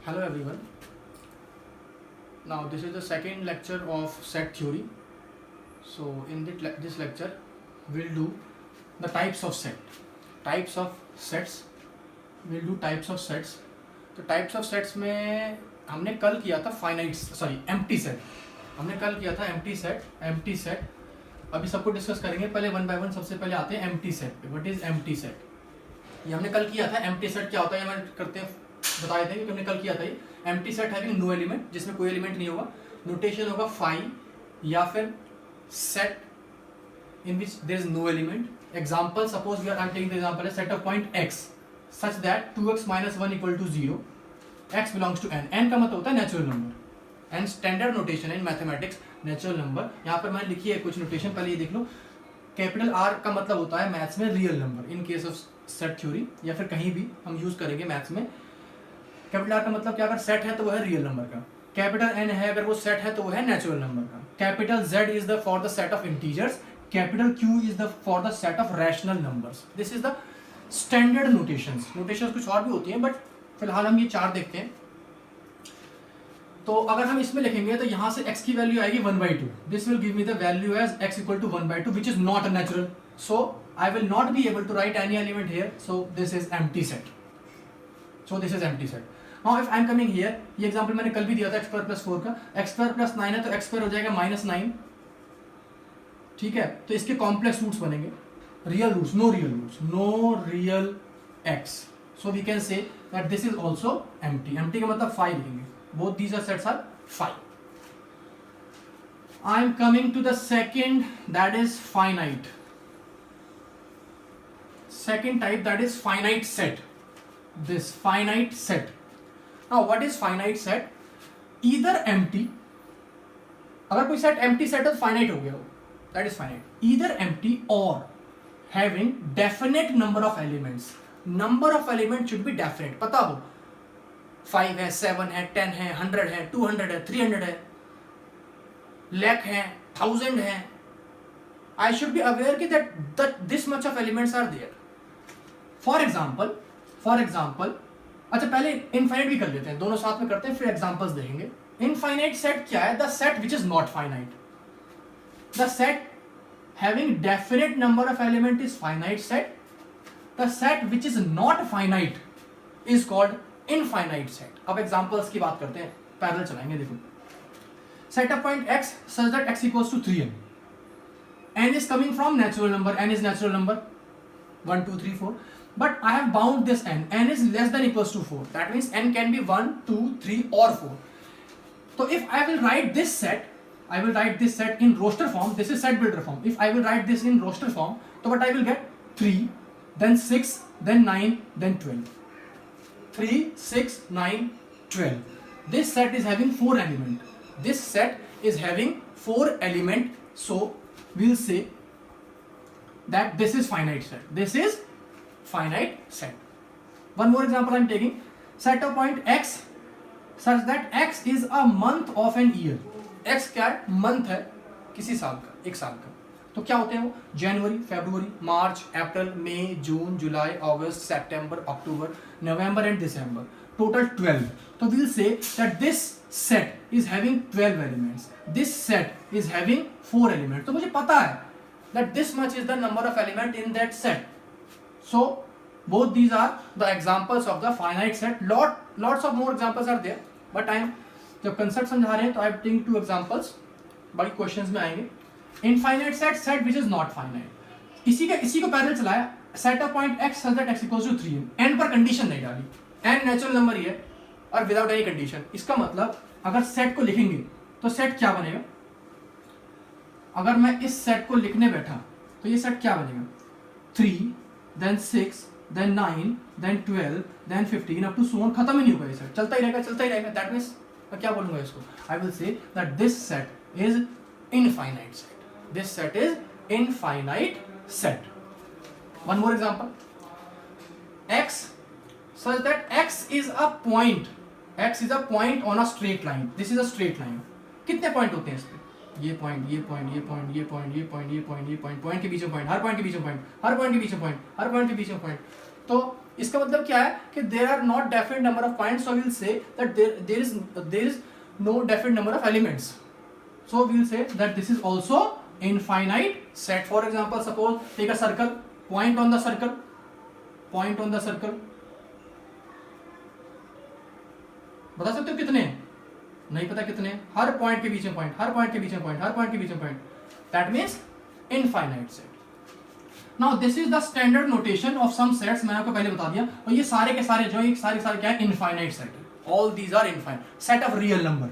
Hello everyone. Now this is the second lecture of set theory. So in this lecture we'll do the types of set. Types of sets. We'll do types of sets. तो types of sets में हमने कल किया था empty set. हमने कल किया था एम्प्टी सेट. अभी सबको डिस्कस करेंगे. पहले वन बाय वन सबसे पहले आते हैं एम्प्टी सेट पे. What is empty set? ये हमने कल किया था. एम्प्टी सेट क्या होता है हमें करते हैं बता देते हैं कि हमने कल किया था. ये empty set having no element, जिसमें कोई एलिमेंट नहीं होगा. नोटेशन होगा फाई या फिर set in which there is no element. Example suppose we are taking the example है set of point x such that 2x minus 1 equal to 0, x belongs to n. n का मतलब होता है natural number. n standard notation है in mathematics natural number. यहाँ पर मैंने लिखी है कुछ नोटेशन, पहले ये देख लो. कैपिटल R का मतलब होता है मैथ्स में real number in case of set theory या फिर कहीं भी हम यूज करेंगे मैथ्स में. कैपिटल R का मतलब क्या, अगर सेट है तो वो है रियल नंबर का. कैपिटल N है अगर वो सेट है तो वो है नेचुरल नंबर का. Capital Z is the for the set of integers. Capital Q is the for the set of rational numbers. This is the standard notations. Notations कुछ और भी होती हैं बट फिलहाल हम ये चार देखते हैं. तो अगर हम इसमें लिखेंगे तो यहाँ से x की वैल्यू आएगी 1/2. This will give me the value as x equal to 1/2 which is not natural. So I will not be able to write any element here. So this is empty set. Now if I am coming here, ये example मैंने कल भी दिया था x² + 4 का. x² + 9 है तो x² हो जाएगा -9. ठीक है, तो इसके कॉम्प्लेक्स रूट्स बनेंगे. Real roots, no real x. So we can say that this is also empty. Empty का मतलब 5 लिखेंगे. Both these are sets are 5. I am coming to the second, that is finite. Second type, that is finite set. This finite set. Now what is finite set? Either empty. अगर कोई set empty set है तो finite हो गया वो. That is finite. Either empty or having definite number of elements. Number of elements should be definite. पता हो 5 है, 7 है, 10 है, 100 है, 200 है, 300 है, lakh है, 1000 है. I should be aware कि that this much of elements are there. For example, अच्छा पहले infinite भी कर लेते हैं, दोनों साथ में करते हैं फिर examples देखेंगे. Infinite set क्या है? The set which is not finite. The set having definite number of element is finite set. The set which is not finite is called infinite set. अब examples की बात करते हैं, पैरेलल चलाएंगे. देखो set of point x such that x equals to 3n. n is coming from natural number. n is natural number 1 2 3 4, but I have bound this n. n is less than equals to 4. That means n can be 1 2 3 or 4. So if I will write this set in roster form. This is set builder form. If I will write this in roster form, so what I will get 3, then 6, then 9, then 12. 3, 6, 9, 12. This set is having 4 element. This set is having 4 element. So we'll say that this is finite set. This is finite set. One more example I am taking. Set of point x such that x is a month of an year. x क्या है? Month है किसी साल का, एक साल का. तो क्या होते हैं वो? जनवरी, फरवरी, मार्च, अप्रैल, मई, जून, जुलाई, अगस्त, सितंबर, अक्टूबर, नवंबर एंड दिसंबर. टोटल 12. तो we will say that this set is having 12 elements. This set is having 4 elements. तो मुझे पता है that this much is the number of element in that set. So both these are the examples of the finite set. Lots of more examples are there, but I am जब concept समझा रहे हैं तो I am taking 2 examples. बाकी questions में आएंगे. Infinite set which is not finite. इसी को पैरेलल चलाया. Set of point x such that x equals to 3n. n पर कंडीशन नहीं डाली. n नेचुरल नंबर ही है और विदाउट एनी कंडीशन. इसका मतलब अगर सेट को लिखेंगे तो सेट क्या बनेगा? अगर मैं इस सेट को लिखने बैठा तो ये सेट क्या बनेगा? 3, then 6, then 9, then 12, then 15 up to so on. खत्म ही नहीं होगा ये सेट, चलता ही रहेगा. दैट मींस मैं क्या बोलूंगा इसको? I will say that this set is infinite set. This set is infinite set. One more example. x such that x is a point on a straight line. This is a straight line. कितने point होते हैं इस पे? ये point के बीच में point, हर point के बीच में पॉइंट. तो इसका मतलब क्या है कि there are not definite number of points, so we will say that there is no definite number of elements, so we will say that this is also infinite set. For example, suppose take a circle, point on the circle, point on the circle, बता सकते हो कितने हैं? नहीं पता कितने हैं? हर point के बीच में पॉइंट, हर पॉइंट के बीच में पॉइंट, हर पॉइंट के बीच में point, that means infinite set. Now this is the standard notation of some sets, मैंने आपको पहले बता दिया, और ये सारे के सारे जो सारे क्या है, इनफाइनाइट सेट है। All these are infinite set of real number,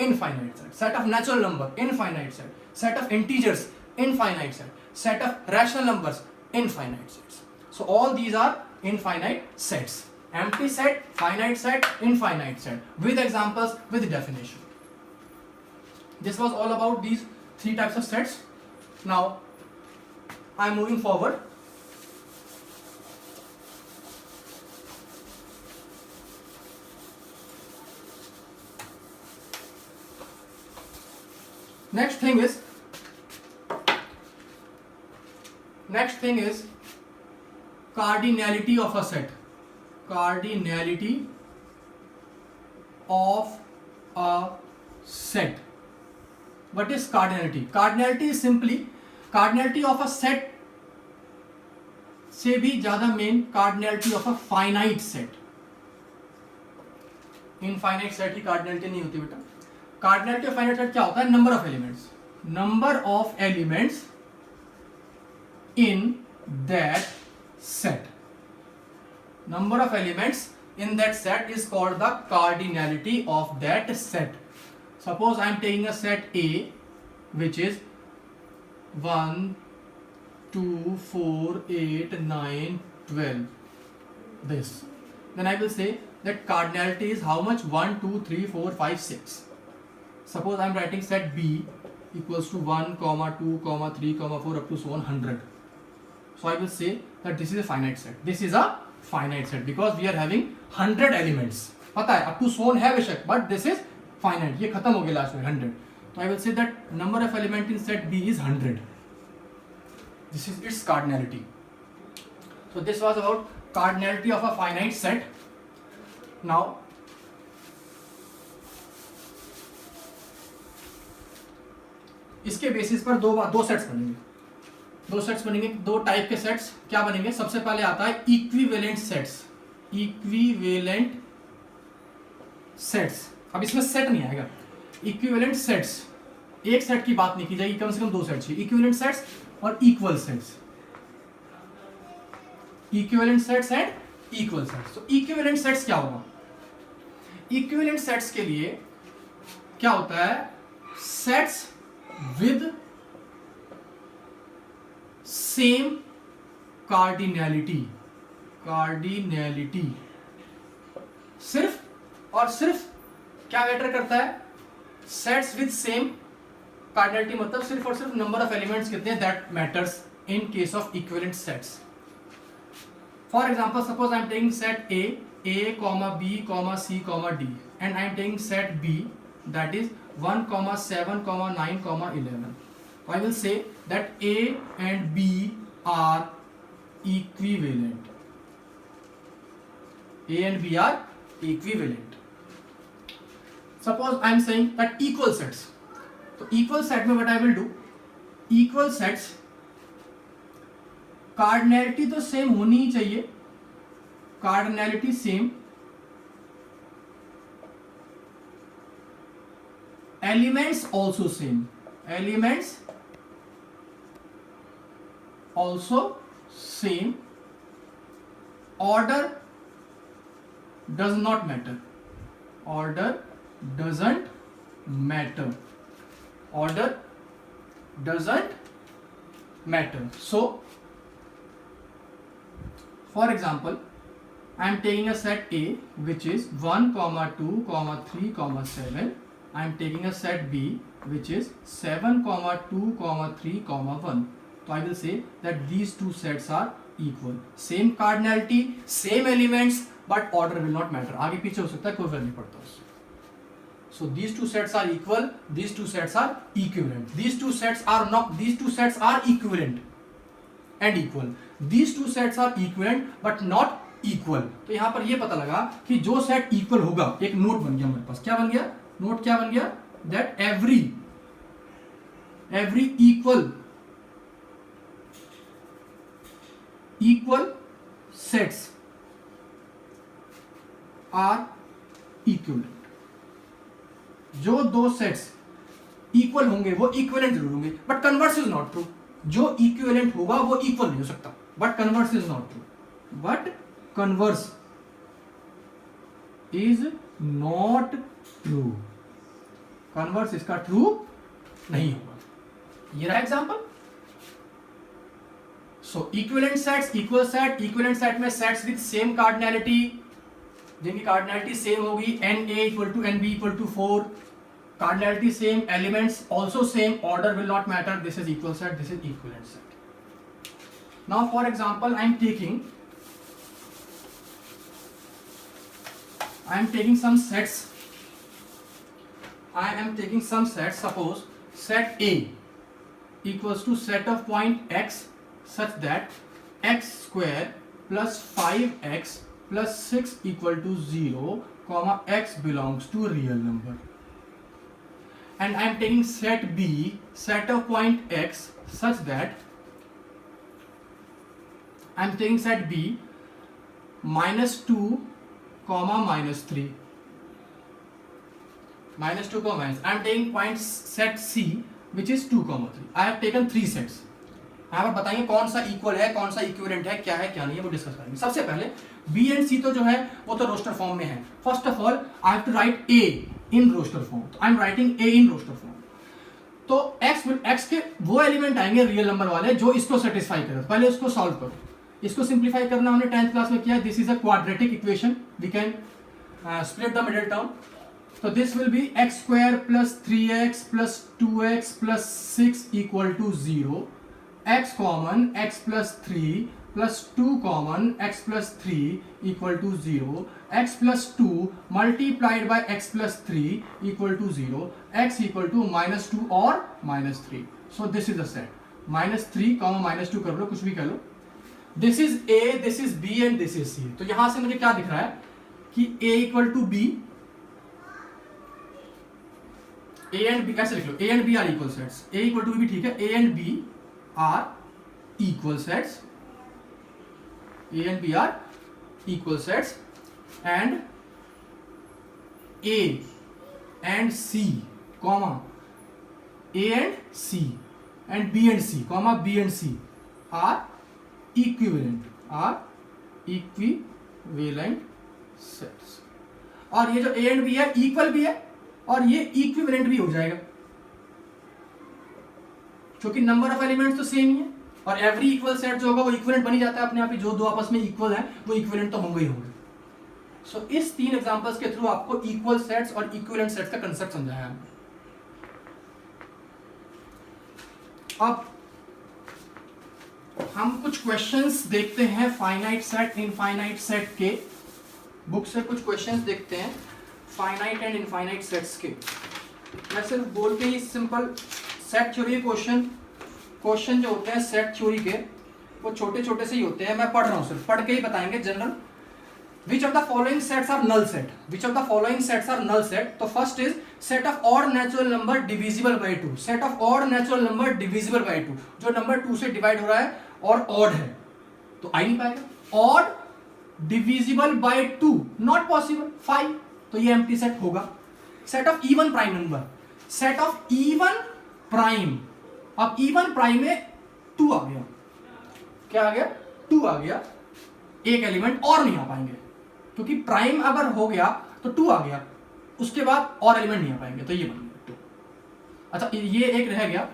infinite set of natural number, infinite set of integers, infinite set of rational numbers, infinite sets. So all these are infinite sets. Empty set, finite set, infinite set, with examples, with definition. This was all about these three types of sets. Now I am moving forward. Next thing is cardinality of a set. Cardinality of a set. What is cardinality? Cardinality is simply cardinality of a set से भी ज्यादा main cardinality of a finite set. Infinite set की cardinality नहीं होती बेटा। Cardinality of finite set क्या होता है? Number of elements, number of elements in that set, number of elements in that set is called the cardinality of that set. Suppose I am taking a set A which is 1 2 4 8 9 12, this, then I will say that cardinality is how much? 1 2 3 4 5 6. Suppose I am writing set B equals to 1, 2, 3, 4 up to so on 100. So I will say that this is a finite set. This is a finite set because we are having 100 elements. पता है up to so on है बेशक, but this is finite. ये खत्म हो गया last में 100. So I will say that number of element in set B is 100. This is its cardinality. So this was about cardinality of a finite set. Now इसके basis पर दो sets बनेंगे, दो टाइप के सेट्स क्या बनेंगे? सबसे पहले आता है इक्विवेलेंट सेट्स, इक्विवेलेंट सेट्स। अब इसमें सेट नहीं आएगा, इक्विवेलेंट सेट्स, एक सेट की बात नहीं की जाएगी, कम से कम दो सेट चाहिए, इक्विवेलेंट सेट्स और equal sets, equivalent sets and equal sets. तो इक्विवेलेंट सेट्स क्या होगा? इक्विवेलेंट सेट्स के लिए क्या होता है? सेट्स with same cardinality, सिर्फ और सिर्फ क्या मैटर करता है? सेट्स विद सेम कार्डिनलिटी, मतलब सिर्फ और सिर्फ नंबर ऑफ एलिमेंट्स कितने हैं, that matters in case of equivalent sets. For example, suppose I am taking set A, B, C, D, and I am taking set B, that is 1, 7, 9, 11. So I will say that A and B are equivalent. A and B are equivalent. Suppose I am saying that equal sets. तो equal set में what I will do? Equal sets cardinality तो same होनी ही चाहिए, cardinality same, elements also same, elements also same, order does not matter, order doesn't matter, order doesn't matter. So for example, I am taking a set A which is 1, 2, 3, 7. I am taking a set B which is 7, 2, 3, 1. So I will say that these two sets are equal. Same cardinality, same elements, but order will not matter. आगे पीछे हो सकता है, कोई फर्क नहीं पड़ता उससे. So these two sets are equal. These two sets are equivalent. These two sets are not. These two sets are equivalent and equal. These two sets are equivalent but not equal, तो यहां पर ये पता लगा कि जो set equal होगा, एक नोट बन गया हमारे पास। क्या बन गया? नोट क्या बन गया? That every equal sets are equivalent. जो दो सेट्स इक्वल होंगे वो इक्विवेलेंट जरूर होंगे, but converse is not true. जो इक्विवेलेंट होगा वो इक्वल नहीं हो सकता, but converse is not true. But converse is not true, converse इसका ट्रू नहीं होगा। ये रहा example. So equivalent sets, equal set, equivalent set में सेट्स विद सेम कार्डिनैलिटी, जिनकी कार्डिनैलिटी सेम होगी, NA equal to NB equal to 4, cardinality same, elements also same, order will not matter, this is equal set, this is equivalent set. Now for example I am taking some sets. I am taking some sets. Suppose set A equals to set of point x such that x square plus 5x plus 6 equal to 0, comma x belongs to real number. And I am taking set B, set of point x such that I am taking set B minus 2 comma minus 3, minus 2 comma minus, I am taking point set C which is 2 comma 3. I have taken 3 sets. यहाँ पर बताएंगे कौन सा equal है, कौन सा equivalent है, क्या है क्या नहीं है, वो डिस्कस करेंगे। सबसे पहले बी एंड सी तो जो है वो तो रोस्टर फॉर्म में है। First of all I have to write a in roster form, तो I am writing a in roster form. तो एक्स के वो एलिमेंट आएंगे रियल नंबर वाले जो इसको सेटिस्फाई करे। पहले इसको सॉल्व करो। इसको सिंप्लीफाई करना हमने 10th क्लास में किया। This is a quadratic equation, we can split the middle term. तो this will be x square plus 3x plus 2x plus 6 equal to 0, x common x plus 3 plus 2 common x plus 3 equal to 0, x plus 2 multiplied by x plus 3 equal to 0, x equal to -2 और -3। So this is the set. -3 comma -2 कर लो, कुछ भी कर लो। This is A, this is B and this is C। तो यहां से मुझे क्या दिख रहा है कि A equal to B, A and B, ऐसे लिख लो, A and B are equal sets. A equal to B ठीक है, A and B are equal sets, A and B are equal sets, and A and C, comma A and C and B and C, comma B and C are equivalent, sets। और ये जो A and B है equal भी है और ये equivalent भी हो जाएगा क्योंकि नंबर ऑफ एलिमेंट्स तो सेम ही है। और एवरी इक्वल सेट जो होगा वो इक्विवेलेंट बन ही जाता है अपने आप ही। जो दो आपस में इक्वल है वो इक्विवेलेंट तो होंगे ही होंगे। सो इस 3 एग्जांपल्स के थ्रू आपको इक्वल सेट्स और इक्विवेलेंट सेट्स का कंसेप्ट समझाया है। अब हम कुछ क्वेश्चंस देखते हैं फाइनाइट सेट, इनफाइनाइट सेट के। बुक से कुछ क्वेश्चंस देखते हैं फाइनाइट एंड इनफाइनाइट सेट्स के। मैं सिर्फ बोल के ही सिंपल सेट थ्योरी क्वेश्चन जो होते हैं सेट थ्योरी के वो छोटे छोटे से ही होते हैं। मैं पढ़ रहा हूँ, सिर्फ पढ़ के ही बताएंगे general. Which of the following sets are null set, which of the following sets are null set. तो first is set of odd natural number divisible by 2, set of odd natural number divisible by 2, जो number 2 से divide हो रहा है और odd है तो आ ही नहीं पाएगा। Odd divisible by 2 not possible, 5, तो ये एम्प्टी सेट होगा। Set of even prime number, set of even prime. अब इवन प्राइम में 2 आ गया, क्या आ गया? 2 आ गया। एक एलिमेंट और नहीं आ पाएंगे क्योंकि प्राइम अगर हो गया तो 2 आ गया, उसके बाद और एलिमेंट नहीं आ पाएंगे, तो ये बन गया 2। अच्छा, ये एक रह गया।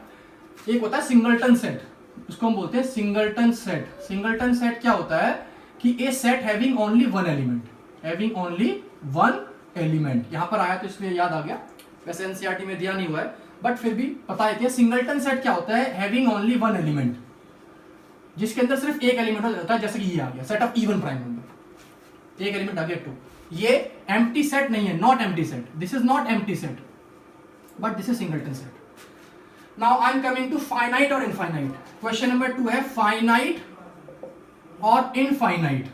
एक होता है सिंगलटन सेट, उसको हम बोलते हैं सिंगलटन सेट। सिंगलटन सेट क्या होता है कि a set having only one element, having only one element. यहां पर आया तो इसलिए याद आ गया, वैसे एनसीईआरटी में दिया नहीं हुआ है बट फिर भी पता है। सिंगलटन सेट क्या होता है? हैविंग ओनली वन एलिमेंट, जिसके अंदर सिर्फ एक एलिमेंट होता है, जैसे कि ये आ गया set of even prime number, एक एलिमेंट आ गया 2। ये एम्प्टी सेट नहीं है, not empty set, this is not empty set but this is singleton set. Now I am coming to finite और इनफाइनाइट। क्वेश्चन नंबर 2 है फाइनाइट और infinite.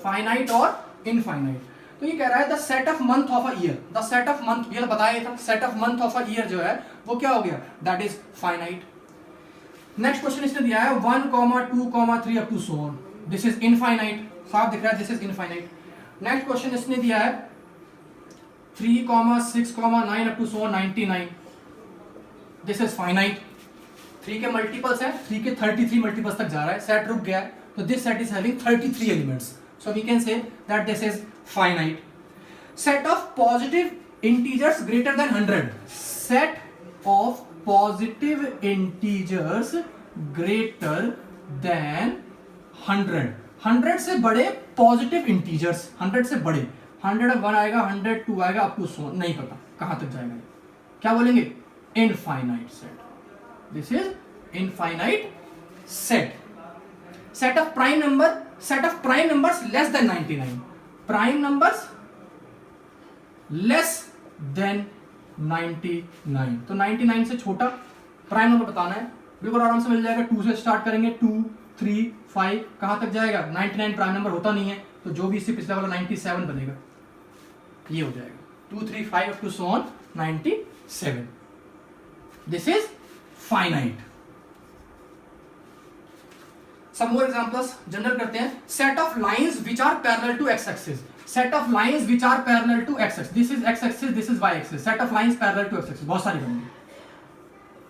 Finite और इनफाइनाइट। तो ये कह रहा है the set of month of a year, the set of month, ये तो बताया था, set of month of a year जो है वो क्या हो गया, that is finite. Next question इसने दिया है 1, 2, 3 up to so on, this is infinite, साफ दिख रहा है this is infinite. Next question इसने दिया है 3, 6, 9 up to so on 99, this is finite. 3 के मल्टीपल्स है, 3 के 33 मल्टीपल्स तक जा रहा है, सेट रुक गया है, तो this set is having 33 elements, so we can say that this is finite. Set of positive integers greater than 100, set of positive integers greater than 100, 100 से बड़े पॉजिटिव इंटीजर्स, 100 से बड़े, 101 आएगा, 102 आएगा, अप टू सो नहीं पता कहां तक जाएगा, क्या बोलेंगे, infinite set, this is infinite set. Set of prime number, set of prime numbers less than 99, prime numbers less than 99, तो 99 से छोटा प्राइम नंबर बताना है, बिल्कुल आराम से मिल जाएगा। 2 से स्टार्ट करेंगे, 2, 3, 5 कहां तक जाएगा, 99 प्राइम नंबर होता नहीं है, तो जो भी इससे पिछला वाला 97 बनेगा, ये हो जाएगा 2, 3, 5 up to so on 97, this is finite. Some more examples, general करते हैं। Set of lines which are parallel to x-axis. Set of lines which are parallel to x-axis. This is x-axis, this is y-axis. Set of lines parallel to x-axis. बहुत सारी बनेंगी,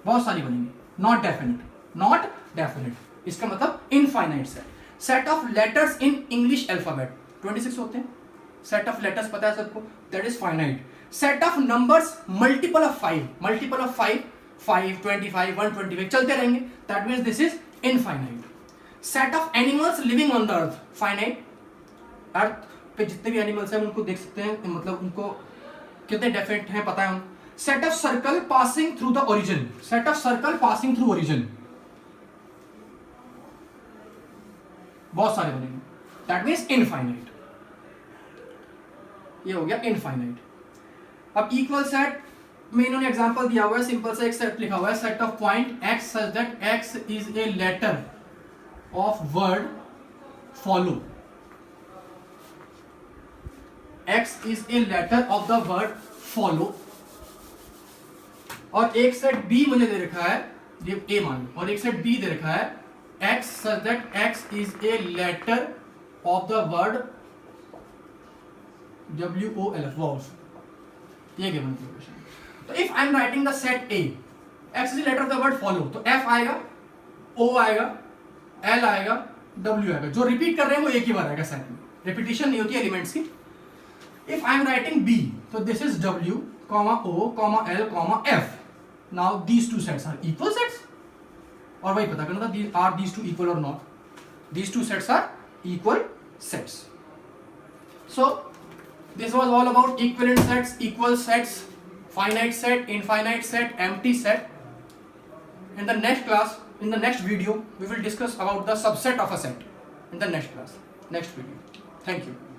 बहुत सारी बनेंगी। Not definite, not definite. इसका मतलब infinite set. Set of letters in English alphabet. 26 होते हैं। Set of letters पता है सबको, that is finite. Set of numbers multiple of 5. Multiple of 5, 5, 25, 125 चलते रहेंगे. That means this is infinite. Set of animals living on the earth, finite, earth पे जितने भी एनिमल्स हैं उनको देख सकते हैं, मतलब उनको कितने डेफिनेट हैं पता है हम। Set of circle passing through the origin, set of circle passing through origin, बहुत सारे बनेंगे, दैट मीन्स इनफाइनाइट, ये हो गया इनफाइनाइट। अब इक्वल सेट में इन्होंने एग्जांपल दिया हुआ है, सिंपल सा एक सेट लिखा हुआ है, set of point x such that x is a letter of word follow, x is a letter of the word follow, और एक सेट b मुझे दे रखा है, ये a मान लो, और एक सेट b दे रखा है x such that x is a letter of the word WOLF, wolf, ये गिवन क्वेश्चन। तो if I am writing the set a, x is a letter of the word follow, तो f आएगा, o आएगा, L आएगा, W आएगा, जो repeat कर रहे हैं वो एक ही बार आएगा सेट में, रिपीटिशन नहीं होती एलिमेंट्स की। If I am writing B, तो this is W, O, L, F, now these two sets are equal sets, और वही पता करना था आर दीज टू इक्वल और not, these two sets are equal sets. So this was all about equivalent sets, equal sets, finite set, infinite set, empty set. In the next class, in the next video, we will discuss about the subset of a set in the next class, next video. Thank you.